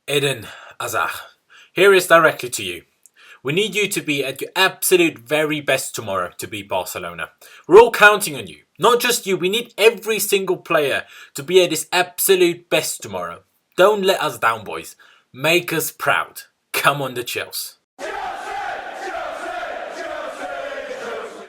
Eden Hazard, here is directly to you. We need you to be at your absolute very best tomorrow to beat Barcelona. We're all counting on you. Not just you, we need every single player to be at his absolute best tomorrow. Don't let us down, boys. Make us proud. Come on the Chelsea.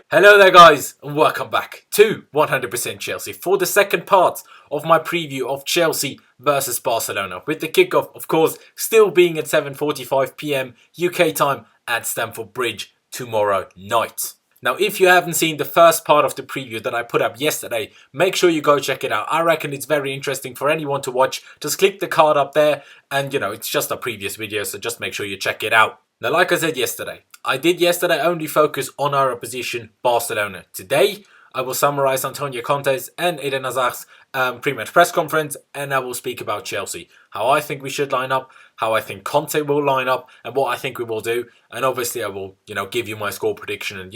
Hello there guys and welcome back to 100% Chelsea for the second part of my preview of Chelsea versus Barcelona, with the kickoff of course still being at 7:45 PM UK time at Stamford Bridge tomorrow night. Now if you haven't seen the first part of the preview that I put up yesterday, make sure you go check it out. I reckon it's very interesting for anyone to watch. Just click the card up there and it's just a previous video, so just make sure you check it out. Now like I said yesterday, I did yesterday only focus on our opposition, Barcelona. Today, I will summarise Antonio Conte's and Eden Hazard's pre-match press conference, and I will speak about Chelsea. How I think we should line up, how I think Conte will line up, and what I think we will do. And obviously I will, give you my score prediction and,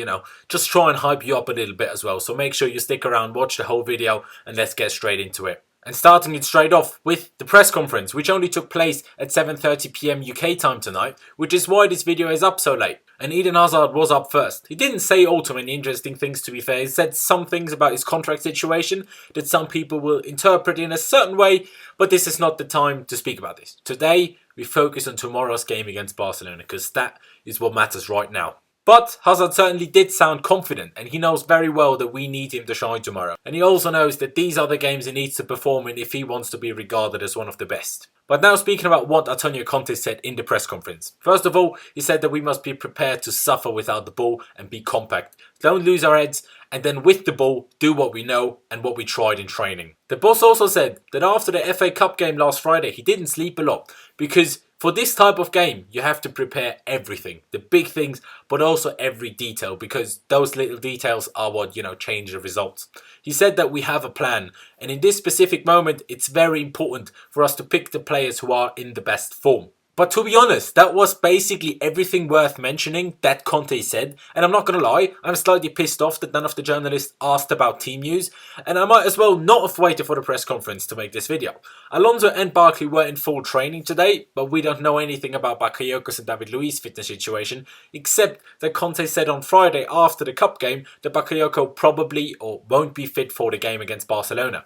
just try and hype you up a little bit as well. So make sure you stick around, watch the whole video, and let's get straight into it. And starting it straight off with the press conference, which only took place at 7:30 PM UK time tonight, which is why this video is up so late. And Eden Hazard was up first. He didn't say all too many interesting things, to be fair. He said some things about his contract situation that some people will interpret in a certain way, but this is not the time to speak about this. Today, we focus on tomorrow's game against Barcelona, because that is what matters right now. But Hazard certainly did sound confident, and he knows very well that we need him to shine tomorrow. And he also knows that these are the games he needs to perform in if he wants to be regarded as one of the best. But now speaking about what Antonio Conte said in the press conference. First of all, he said that we must be prepared to suffer without the ball and be compact. Don't lose our heads, and then with the ball, do what we know and what we tried in training. The boss also said that after the FA Cup game last Friday, he didn't sleep a lot, because for this type of game, you have to prepare everything. The big things, but also every detail, because those little details are what, change the results. He said that we have a plan, and in this specific moment, it's very important for us to pick the players who are in the best form. But to be honest, that was basically everything worth mentioning that Conte said. And I'm not going to lie, I'm slightly pissed off that none of the journalists asked about team news. And I might as well not have waited for the press conference to make this video. Alonso and Barkley were in full training today, but we don't know anything about Bakayoko's and David Luiz's fitness situation, except that Conte said on Friday after the cup game that Bakayoko probably or won't be fit for the game against Barcelona.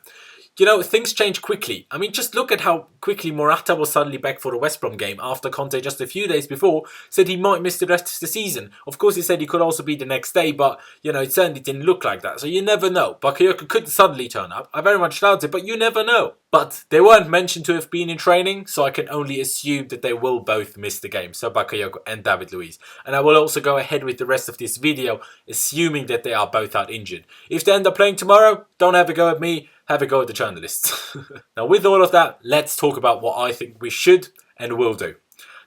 Things change quickly. I mean, just look at how quickly Morata was suddenly back for the West Brom game after Conte just a few days before said he might miss the rest of the season. Of course, he said he could also be the next day, but, it certainly didn't look like that. So you never know. Bakayoko could suddenly turn up. I very much doubt it, but you never know. But they weren't mentioned to have been in training, so I can only assume that they will both miss the game. So Bakayoko and David Luiz. And I will also go ahead with the rest of this video, assuming that they are both out injured. If they end up playing tomorrow, don't have a go at me. Have a go at the journalists. Now with all of that, let's talk about what I think we should and will do.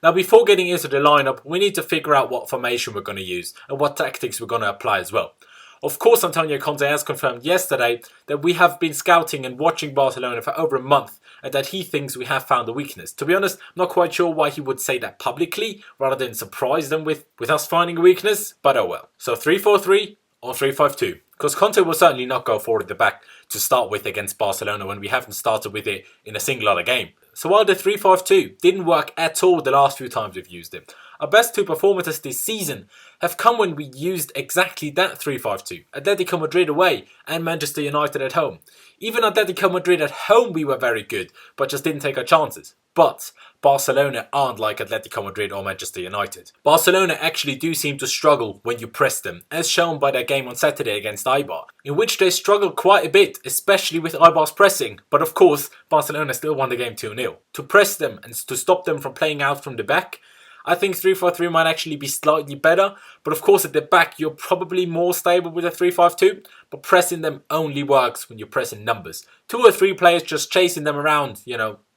Now before getting into the lineup, we need to figure out what formation we're going to use and what tactics we're going to apply as well. Of course, Antonio Conte has confirmed yesterday that we have been scouting and watching Barcelona for over a month and that he thinks we have found a weakness. To be honest, I'm not quite sure why he would say that publicly rather than surprise them with us finding a weakness, but oh well. So 3-4-3 or 3-5-2. Because Conte will certainly not go forward at the back to start with against Barcelona when we haven't started with it in a single other game. So while the 3-5-2 didn't work at all the last few times we've used it, our best two performances this season have come when we used exactly that 3-5-2. Atletico Madrid away and Manchester United at home. Even Atletico Madrid at home we were very good, but just didn't take our chances. But Barcelona aren't like Atletico Madrid or Manchester United. Barcelona actually do seem to struggle when you press them, as shown by their game on Saturday against Eibar, in which they struggled quite a bit, especially with Eibar's pressing. But of course, Barcelona still won the game 2-0. To press them and to stop them from playing out from the back, I think 3-4-3 might actually be slightly better, but of course at the back you're probably more stable with a 3-5-2, but pressing them only works when you're pressing numbers. 2 or 3 players just chasing them around,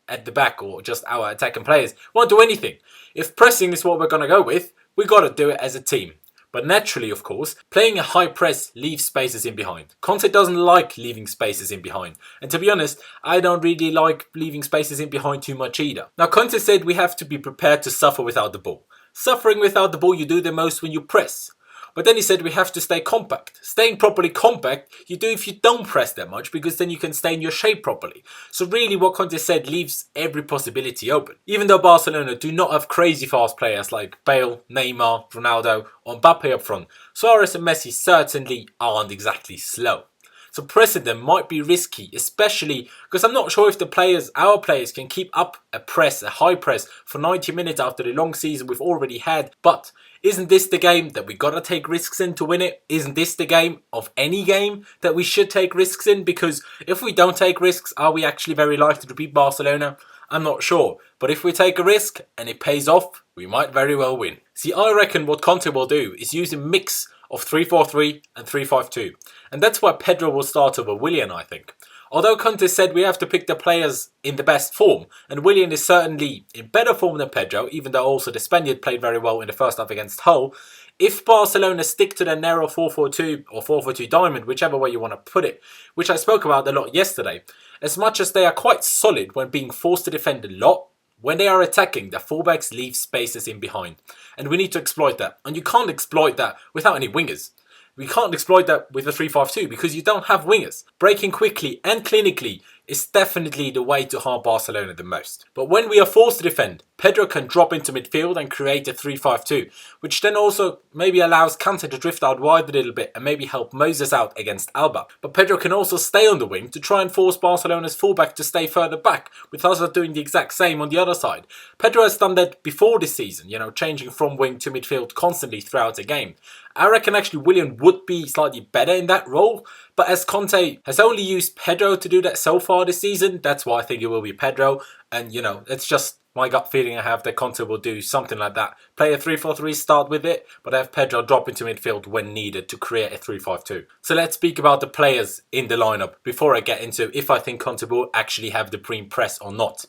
at the back, or just our attacking players won't do anything. If pressing is what we're going to go with, we got to do it as a team. But naturally, of course, playing a high press leaves spaces in behind. Conte doesn't like leaving spaces in behind. And to be honest, I don't really like leaving spaces in behind too much either. Now, Conte said we have to be prepared to suffer without the ball. Suffering without the ball you do the most when you press. But then he said we have to stay compact. Staying properly compact, you do if you don't press that much, because then you can stay in your shape properly. So really what Conte said leaves every possibility open. Even though Barcelona do not have crazy fast players like Bale, Neymar, Ronaldo or Mbappe up front, Suarez and Messi certainly aren't exactly slow. So pressing them might be risky, especially because I'm not sure if our players can keep up a high press for 90 minutes after the long season we've already had. But isn't this the game that we gotta take risks in to win it? Isn't this the game of any game that we should take risks in? Because if we don't take risks, are we actually very likely to beat Barcelona? I'm not sure. But if we take a risk and it pays off, we might very well win. See, I reckon what Conte will do is use a mix of 3-4-3 and 3-5-2. And that's why Pedro will start over Willian, I think. Although Conte said we have to pick the players in the best form, and Willian is certainly in better form than Pedro, even though also the Spaniard played very well in the first half against Hull, if Barcelona stick to their narrow 4-4-2 or 4-4-2 diamond, whichever way you want to put it, which I spoke about a lot yesterday, as much as they are quite solid when being forced to defend a lot, when they are attacking, the fullbacks leave spaces in behind. And we need to exploit that. And you can't exploit that without any wingers. We can't exploit that with a 3-5-2 because you don't have wingers. Breaking quickly and clinically is definitely the way to harm Barcelona the most. But when we are forced to defend, Pedro can drop into midfield and create a 3-5-2, which then also maybe allows Kante to drift out wide a little bit and maybe help Moses out against Alba. But Pedro can also stay on the wing to try and force Barcelona's fullback to stay further back, with us doing the exact same on the other side. Pedro has done that before this season, changing from wing to midfield constantly throughout the game. I reckon actually Willian would be slightly better in that role, but as Conte has only used Pedro to do that so far this season, that's why I think it will be Pedro. And it's just my gut feeling I have that Conte will do something like that. Play a 3-4-3, start with it, but have Pedro drop into midfield when needed to create a 3-5-2. So let's speak about the players in the lineup before I get into if I think Conte will actually have the Prem press or not.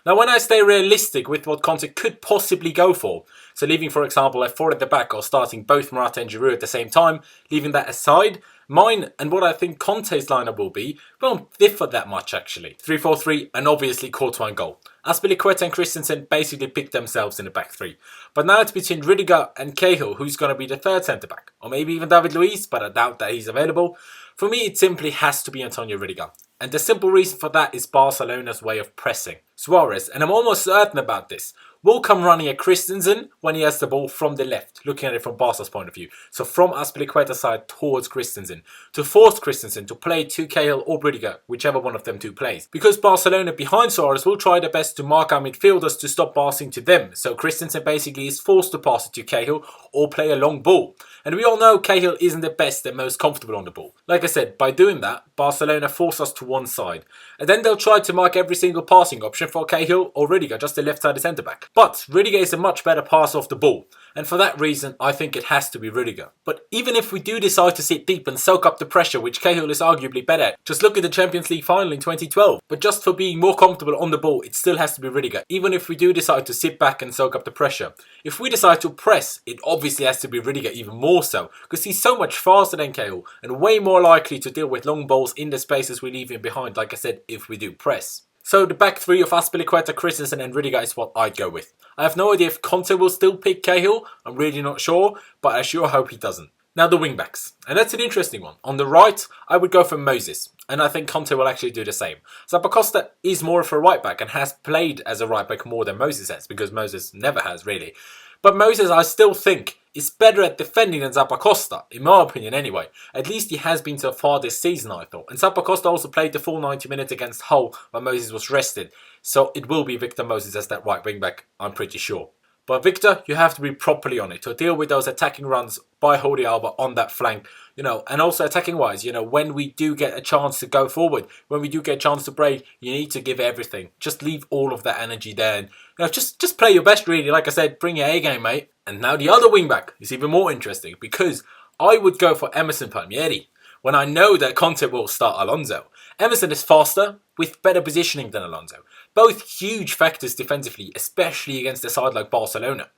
Now, when I stay realistic with what Conte could possibly go for, so leaving, for example, a 4 at the back or starting both Morata and Giroud at the same time, leaving that aside, mine and what I think Conte's lineup will be won't differ that much actually. 3-4-3 and obviously Courtois in goal. Azpilicueta and Christensen basically picked themselves in the back three. But now it's between Rudiger and Cahill who's going to be the third centre back. Or maybe even David Luiz, but I doubt that he's available. For me, it simply has to be Antonio Rudiger. And the simple reason for that is Barcelona's way of pressing. Suarez, and I'm almost certain about this, will come running at Christensen when he has the ball from the left, looking at it from Barca's point of view. So from Azpilicueta's side towards Christensen, to force Christensen to play to Cahill or Rudiger, whichever one of them two plays. Because Barcelona behind Suarez will try their best to mark our midfielders to stop passing to them. So Christensen basically is forced to pass it to Cahill or play a long ball. And we all know Cahill isn't the best and most comfortable on the ball. Like I said, by doing that, Barcelona force us to one side. And then they'll try to mark every single passing option for Cahill or Rudiger, just the left-sided centre-back. But Rudiger is a much better passer off the ball. And for that reason, I think it has to be Rudiger. But even if we do decide to sit deep and soak up the pressure, which Cahill is arguably better at, just look at the Champions League final in 2012. But just for being more comfortable on the ball, it still has to be Rudiger, even if we do decide to sit back and soak up the pressure. If we decide to press, it obviously has to be Rudiger even more so, because he's so much faster than Cahill and way more likely to deal with long balls in the spaces we leave him behind, like I said, if we do press. So the back three of Azpilicueta, Christensen and Rudiger is what I'd go with. I have no idea if Conte will still pick Cahill, I'm really not sure, but I sure hope he doesn't. Now the wing-backs, and that's an interesting one. On the right, I would go for Moses, and I think Conte will actually do the same. Zappacosta is more of a right-back and has played as a right-back more than Moses has, because Moses never has really. But Moses, I still think, is better at defending than Zappacosta, in my opinion anyway. At least he has been so far this season, I thought. And Zappacosta also played the full 90 minutes against Hull when Moses was rested. So it will be Victor Moses as that right wing-back, I'm pretty sure. But Victor, you have to be properly on it to deal with those attacking runs by Jordi Alba on that flank, and also attacking wise, when we do get a chance to go forward, when we do get a chance to break, you need to give everything. Just leave all of that energy there and just play your best really. Like I said, bring your A game, mate. And now the other wing back is even more interesting because I would go for Emerson Palmieri when I know that Conte will start Alonso. Emerson is faster with better positioning than Alonso. Both huge factors defensively, especially against a side like Barcelona.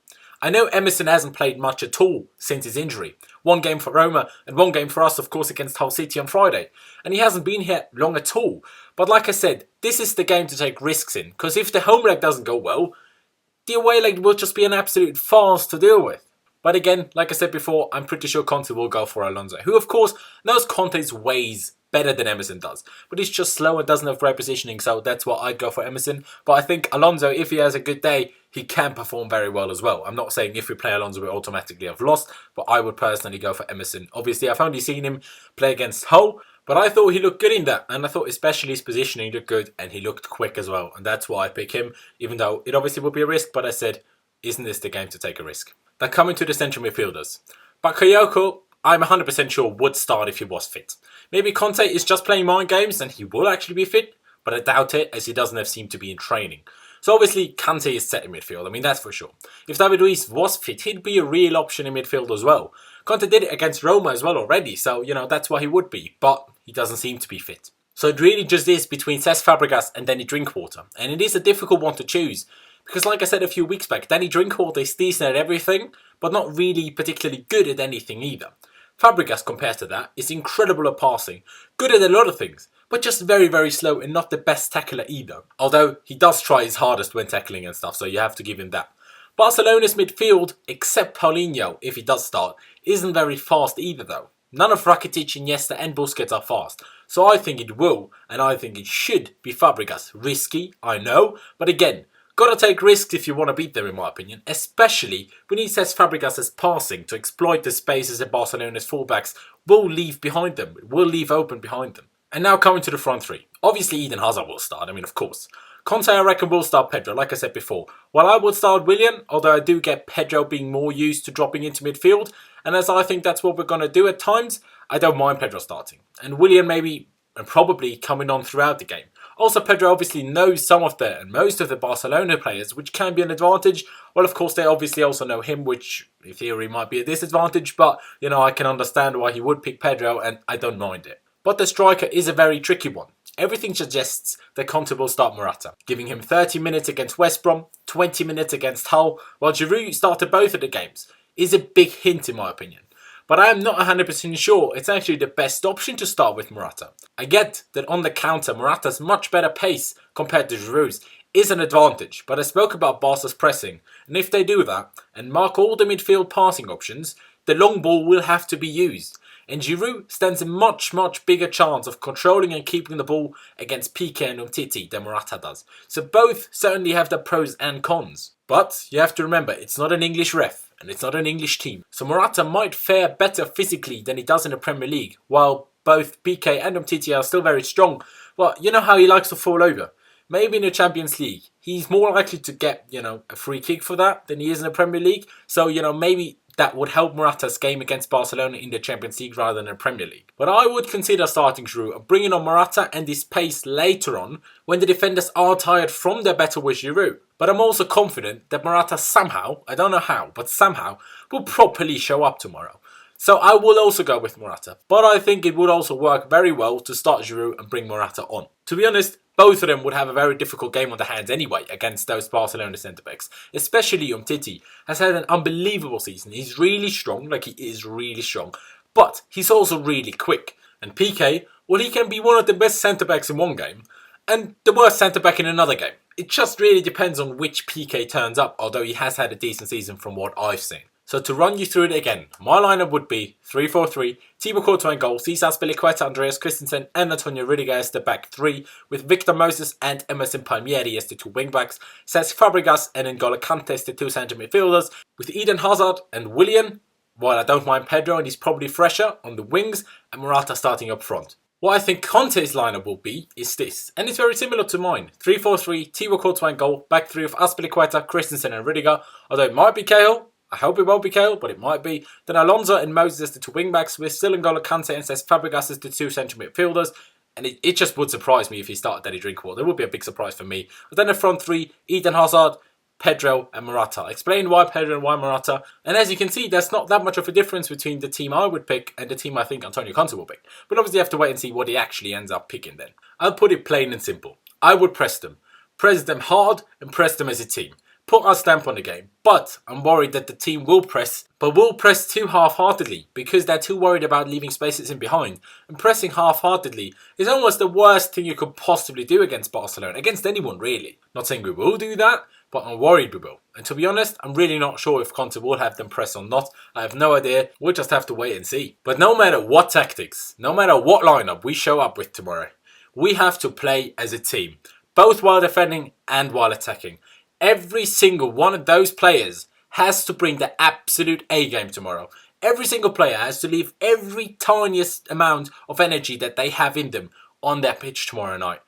I know Emerson hasn't played much at all since his injury. One game for Roma and one game for us, of course, against Hull City on Friday. And he hasn't been here long at all. But like I said, this is the game to take risks in. Because if the home leg doesn't go well, the away leg will just be an absolute farce to deal with. But again, like I said before, I'm pretty sure Conte will go for Alonso, who of course knows Conte's ways better than Emerson does. But he's just slow and doesn't have great positioning, so that's why I'd go for Emerson. But I think Alonso, if he has a good day, he can perform very well as well. I'm not saying if we play Alonso, we automatically have lost, but I would personally go for Emerson. Obviously, I've only seen him play against Hull, but I thought he looked good in that, and I thought especially his positioning looked good, and he looked quick as well, and that's why I pick him, even though it obviously would be a risk, but I said, isn't this the game to take a risk? Now coming to the central midfielders. Bakayoko, I'm 100% sure would start if he was fit. Maybe Conte is just playing mind games and he will actually be fit, but I doubt it as he doesn't have seemed to be in training. So obviously Kante is set in midfield, I mean that's for sure. If David Luiz was fit, he'd be a real option in midfield as well. Conte did it against Roma as well already, so that's why he would be, but he doesn't seem to be fit. So it really just is between Cesc Fabregas and Danny Drinkwater, and it is a difficult one to choose. Because like I said a few weeks back, Danny Drinkwater is decent at everything, but not really particularly good at anything either. Fabregas, compared to that, is incredible at passing, good at a lot of things, but just very, very slow and not the best tackler either. Although he does try his hardest when tackling and stuff, so you have to give him that. Barcelona's midfield, except Paulinho, if he does start, isn't very fast either though. None of Rakitic, Iniesta and Busquets are fast, so I think it will, and I think it should be Fabregas. Risky, I know, but again, gotta take risks if you want to beat them in my opinion, especially when he says Fabregas' passing to exploit the spaces that Barcelona's fullbacks will leave behind them, will leave open behind them. And now coming to the front three. Obviously Eden Hazard will start, of course. Conte I reckon will start Pedro, like I said before. While I would start Willian, although I do get Pedro being more used to dropping into midfield, and as I think that's what we're going to do at times, I don't mind Pedro starting. And Willian maybe and probably coming on throughout the game. Also, Pedro obviously knows some of the and most of the Barcelona players, which can be an advantage. Well, of course, they obviously also know him, which in theory might be a disadvantage, but, I can understand why he would pick Pedro, and I don't mind it. But the striker is a very tricky one. Everything suggests that Conte will start Morata, giving him 30 minutes against West Brom, 20 minutes against Hull, while Giroud started both of the games. Is a big hint in my opinion. But I am not 100% sure it's actually the best option to start with Morata. I get that on the counter, Morata's much better pace compared to Giroud's is an advantage, but I spoke about Barca's pressing, and if they do that, and mark all the midfield passing options, the long ball will have to be used. And Giroud stands a much, much bigger chance of controlling and keeping the ball against Piqué and Umtiti than Morata does. So both certainly have their pros and cons. But you have to remember, it's not an English ref, and it's not an English team. So Morata might fare better physically than he does in the Premier League, while both Piqué and Umtiti are still very strong. Well, you know how he likes to fall over. Maybe in the Champions League, he's more likely to get, a free kick for that than he is in the Premier League. So, maybe that would help Morata's game against Barcelona in the Champions League rather than the Premier League. But I would consider starting Giroud and bringing on Morata and his pace later on when the defenders are tired from their battle with Giroud. But I'm also confident that Morata somehow, I don't know how, but somehow, will properly show up tomorrow. So I will also go with Morata. But I think it would also work very well to start Giroud and bring Morata on. To be honest, both of them would have a very difficult game on their hands anyway against those Barcelona centre-backs. Especially Umtiti has had an unbelievable season. He's really strong, he is really strong. But he's also really quick. And Piqué, well, he can be one of the best centre-backs in one game and the worst centre-back in another game. It just really depends on which Piqué turns up, although he has had a decent season from what I've seen. So to run you through it again, my lineup would be 3-4-3, Thibaut Courtois in goal, Cesar Azpilicueta, Andreas Christensen and Antonio Rudiger as the back three, with Victor Moses and Emerson Palmieri as the two wing-backs, Cesc Fabregas and N'Golo Kante as the two centre midfielders, with Eden Hazard and Willian, while I don't mind Pedro and he's probably fresher, on the wings, and Morata starting up front. What I think Conte's lineup will be is this, and it's very similar to mine. 3-4-3, Thibaut Courtois in goal, back three of Azpilicueta, Christensen and Rudiger, although it might be Cahill. I hope it won't be Cahill, but it might be. Then Alonso and Moses as the two wing-backs, with still N'Golo Kante and Cesc Fabregas as the two central midfielders. And it just would surprise me if he started Danny Drinkwater. It would be a big surprise for me. But then the front three, Eden Hazard, Pedro and Morata. I explained why Pedro and why Morata. And as you can see, there's not that much of a difference between the team I would pick and the team I think Antonio Conte will pick. But obviously you have to wait and see what he actually ends up picking then. I'll put it plain and simple. I would press them. Press them hard and press them as a team. Put our stamp on the game, but I'm worried that the team will press, but will press too half-heartedly because they're too worried about leaving spaces in behind. And pressing half-heartedly is almost the worst thing you could possibly do against Barcelona, against anyone really. Not saying we will do that, but I'm worried we will. And to be honest, I'm really not sure if Conte will have them press or not. I have no idea. We'll just have to wait and see. But no matter what tactics, no matter what lineup we show up with tomorrow, we have to play as a team, both while defending and while attacking. Every single one of those players has to bring the absolute A game tomorrow. Every single player has to leave every tiniest amount of energy that they have in them on their pitch tomorrow night.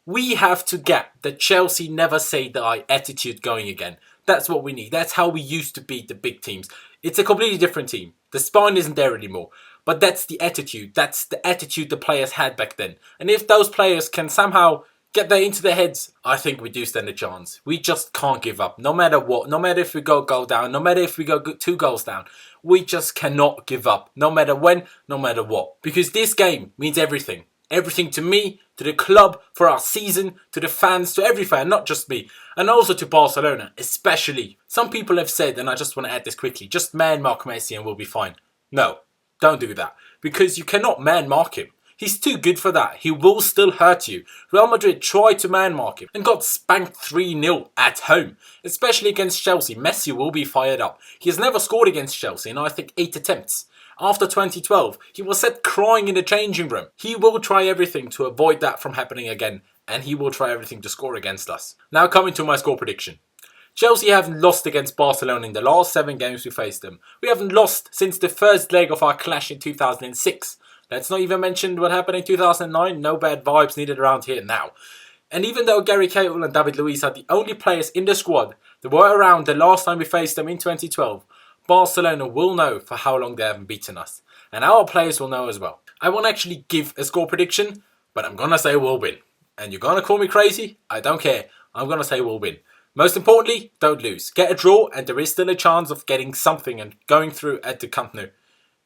We have to get the Chelsea never say die attitude going again. That's what we need. That's how we used to beat the big teams. It's a completely different team. The spine isn't there anymore. But that's the attitude. That's the attitude the players had back then. And if those players can somehow get that into their heads, I think we do stand a chance. We just can't give up. No matter what. No matter if we go goal down. No matter if we go 2 goals down. We just cannot give up. No matter when. No matter what. Because this game means everything. Everything to me, to the club, for our season, to the fans, to every fan, not just me. And also to Barcelona, especially. Some people have said, and I just want to add this quickly, just man mark Messi and we'll be fine. No, don't do that. Because you cannot man mark him. He's too good for that. He will still hurt you. Real Madrid tried to man mark him and got spanked 3-0 at home. Especially against Chelsea. Messi will be fired up. He has never scored against Chelsea in I think 8 attempts. After 2012, he was set crying in the changing room. He will try everything to avoid that from happening again. And he will try everything to score against us. Now coming to my score prediction. Chelsea haven't lost against Barcelona in the last 7 games we faced them. We haven't lost since the first leg of our clash in 2006. Let's not even mention what happened in 2009. No bad vibes needed around here now. And even though Gary Cahill and David Luiz are the only players in the squad that were around the last time we faced them in 2012, Barcelona will know for how long they haven't beaten us. And our players will know as well. I won't actually give a score prediction, but I'm going to say we'll win. And you're going to call me crazy? I don't care. I'm going to say we'll win. Most importantly, don't lose. Get a draw and there is still a chance of getting something and going through at the Camp Nou.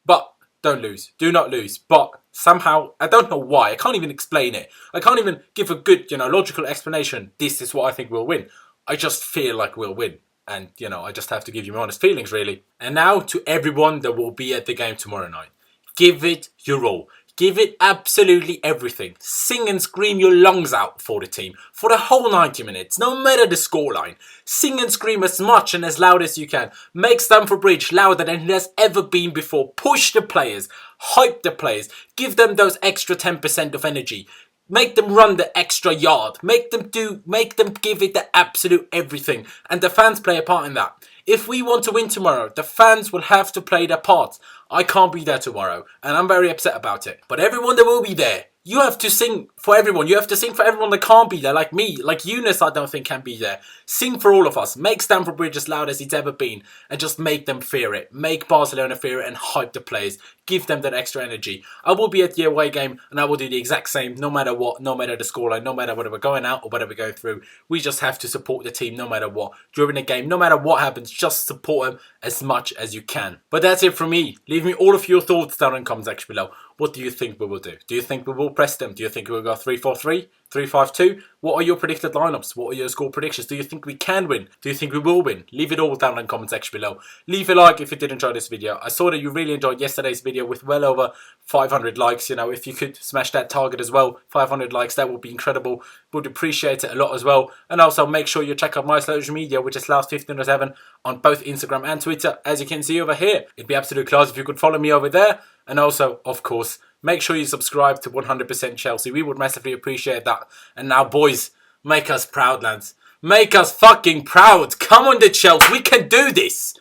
But don't lose. Do not lose. But somehow, I don't know why. I can't even explain it. I can't even give a good, logical explanation. This is what I think we'll win. I just feel like we'll win. And, I just have to give you my honest feelings, really. And now to everyone that will be at the game tomorrow night. Give it your all. Give it absolutely everything. Sing and scream your lungs out for the team. For the whole 90 minutes, no matter the scoreline. Sing and scream as much and as loud as you can. Make Stamford Bridge louder than it has ever been before. Push the players. Hype the players. Give them those extra 10% of energy. Make them run the extra yard. Make them give it the absolute everything. And the fans play a part in that. If we want to win tomorrow, the fans will have to play their part. I can't be there tomorrow, and I'm very upset about it. But everyone that will be there, you have to sing for everyone. You have to sing for everyone that can't be there, like me, like Eunice I don't think can be there. Sing for all of us. Make Stamford Bridge as loud as it's ever been, and just make them fear it. Make Barcelona fear it and hype the players. Give them that extra energy. I will be at the away game, and I will do the exact same, no matter what, no matter the scoreline, no matter whether we're going out or whether we're going through. We just have to support the team no matter what. During the game, no matter what happens, just support them as much as you can. But that's it from me. Leave me all of your thoughts down in the comment section below. What do you think we will do? Do you think we will press them? Do you think we'll go 3-4-3? 3-5-2? What are your predicted lineups? What are your score predictions? Do you think we can win? Do you think we will win? Leave it all down in the comment section below. Leave a like if you did enjoy this video. I saw that you really enjoyed yesterday's video with well over 500 likes. If you could smash that target as well, 500 likes, that would be incredible. Would appreciate it a lot as well. And also make sure you check out my social media, which is Last1507 on both Instagram and Twitter, as you can see over here. It'd be absolute class if you could follow me over there. And also, of course, make sure you subscribe to 100% Chelsea. We would massively appreciate that. And now, boys, make us proud, lads. Make us fucking proud. Come on, the Chelsea. We can do this.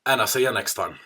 And I'll see you next time.